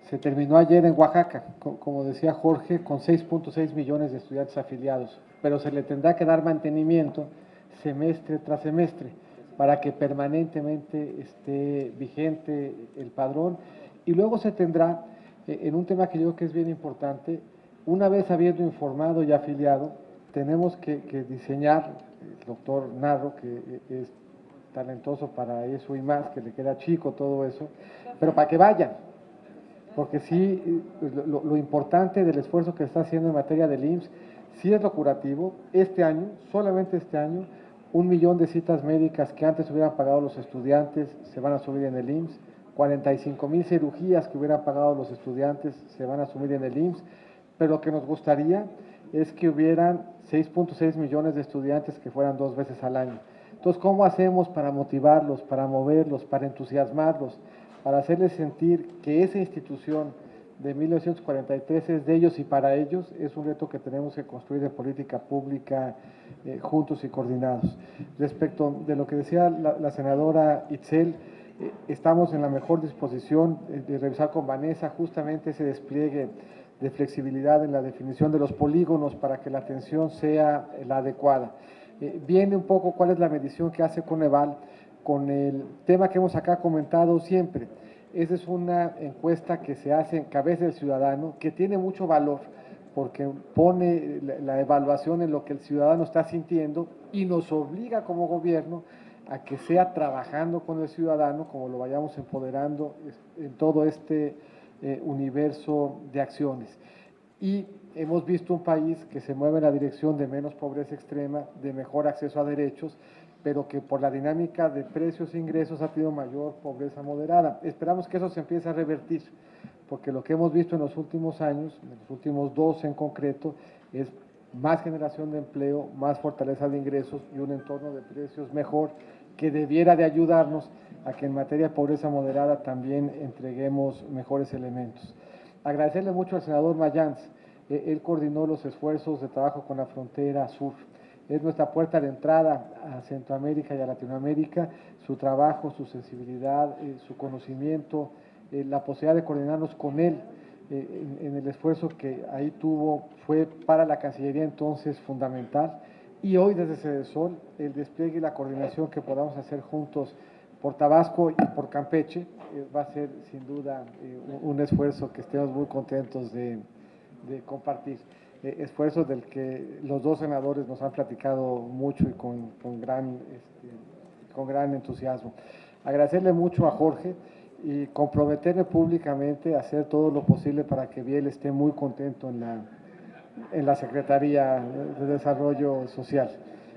se terminó ayer en Oaxaca, como decía Jorge, con 6.6 millones de estudiantes afiliados, pero se le tendrá que dar mantenimiento semestre tras semestre para que permanentemente esté vigente el padrón, y luego se tendrá, en un tema que yo creo que es bien importante, una vez habiendo informado y afiliado, tenemos que diseñar, el doctor Narro, que es talentoso para eso y más, que le queda chico todo eso, pero para que vayan, porque sí, lo importante del esfuerzo que está haciendo en materia del IMSS, sí es lo curativo. Este año, solamente este año, 1 millón de citas médicas que antes hubieran pagado los estudiantes se van a subir en el IMSS, 45,000 cirugías que hubieran pagado los estudiantes se van a subir en el IMSS, pero lo que nos gustaría es que hubieran 6.6 millones de estudiantes que fueran 2 veces al año. Entonces, ¿cómo hacemos para motivarlos, para moverlos, para entusiasmarlos, para hacerles sentir que esa institución de 1943 es de ellos y para ellos? Es un reto que tenemos que construir en política pública juntos y coordinados. Respecto de lo que decía la senadora Itzel, estamos en la mejor disposición de revisar con Vanessa justamente ese despliegue de flexibilidad en la definición de los polígonos para que la atención sea la adecuada. Viene un poco cuál es la medición que hace Coneval con el tema que hemos acá comentado siempre. Esa es una encuesta que se hace en cabeza del ciudadano, que tiene mucho valor, porque pone la evaluación en lo que el ciudadano está sintiendo y nos obliga como gobierno a que sea trabajando con el ciudadano, como lo vayamos empoderando en todo este universo de acciones. Y hemos visto un país que se mueve en la dirección de menos pobreza extrema, de mejor acceso a derechos, pero que por la dinámica de precios e ingresos ha tenido mayor pobreza moderada. Esperamos que eso se empiece a revertir, porque lo que hemos visto en los últimos años, en los últimos 2 en concreto, es más generación de empleo, más fortaleza de ingresos y un entorno de precios mejor, que debiera de ayudarnos a que en materia de pobreza moderada también entreguemos mejores elementos. Agradecerle mucho al senador Mayans, él coordinó los esfuerzos de trabajo con la frontera sur. Es nuestra puerta de entrada a Centroamérica y a Latinoamérica, su trabajo, su sensibilidad, su conocimiento, la posibilidad de coordinarnos con él en el esfuerzo que ahí tuvo fue para la Cancillería entonces fundamental. Y hoy desde Cedesol, el despliegue y la coordinación que podamos hacer juntos por Tabasco y por Campeche va a ser sin duda un esfuerzo que estemos muy contentos de compartir. Esfuerzos del que los 2 senadores nos han platicado mucho y con gran entusiasmo. Agradecerle mucho a Jorge y comprometerme públicamente a hacer todo lo posible para que Biel esté muy contento en la Secretaría de Desarrollo Social.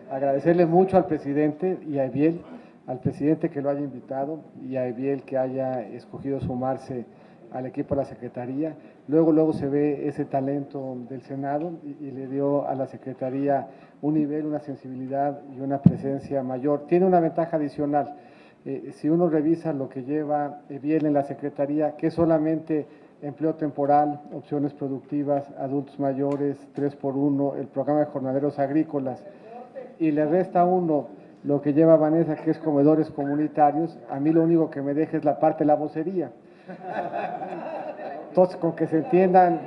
Agradecerle mucho al presidente y a Biel, al presidente que lo haya invitado y a Biel que haya escogido sumarse al equipo de la Secretaría. Luego se ve ese talento del Senado y le dio a la Secretaría un nivel, una sensibilidad y una presencia mayor. Tiene una ventaja adicional. Si uno revisa lo que lleva Biel en la Secretaría, que es solamente empleo temporal, opciones productivas, adultos mayores, 3x1, el programa de jornaleros agrícolas, y le resta a uno lo que lleva Vanessa, que es comedores comunitarios, a mí lo único que me deja es la parte de la vocería. Entonces, con que se entiendan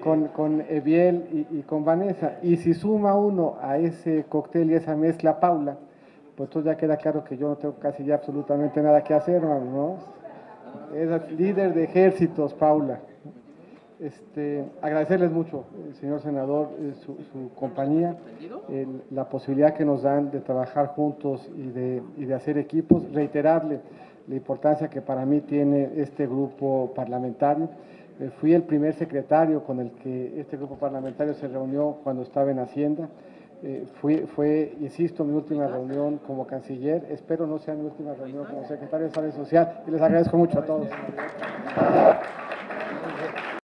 con Eviel y con Vanessa, y si suma uno a ese cóctel y esa mezcla Paula, pues entonces ya queda claro que yo no tengo casi ya absolutamente nada que hacer, ¿no? Es líder de ejércitos, Paula. Agradecerles mucho, señor senador, su compañía, la posibilidad que nos dan de trabajar juntos y de hacer equipos, reiterarle la importancia que para mí tiene este grupo parlamentario. Fui el primer secretario con el que este grupo parlamentario se reunió cuando estaba en Hacienda. Fue, insisto, mi última reunión como canciller. Espero no sea mi última reunión como secretario de Desarrollo Social y les agradezco mucho a todos.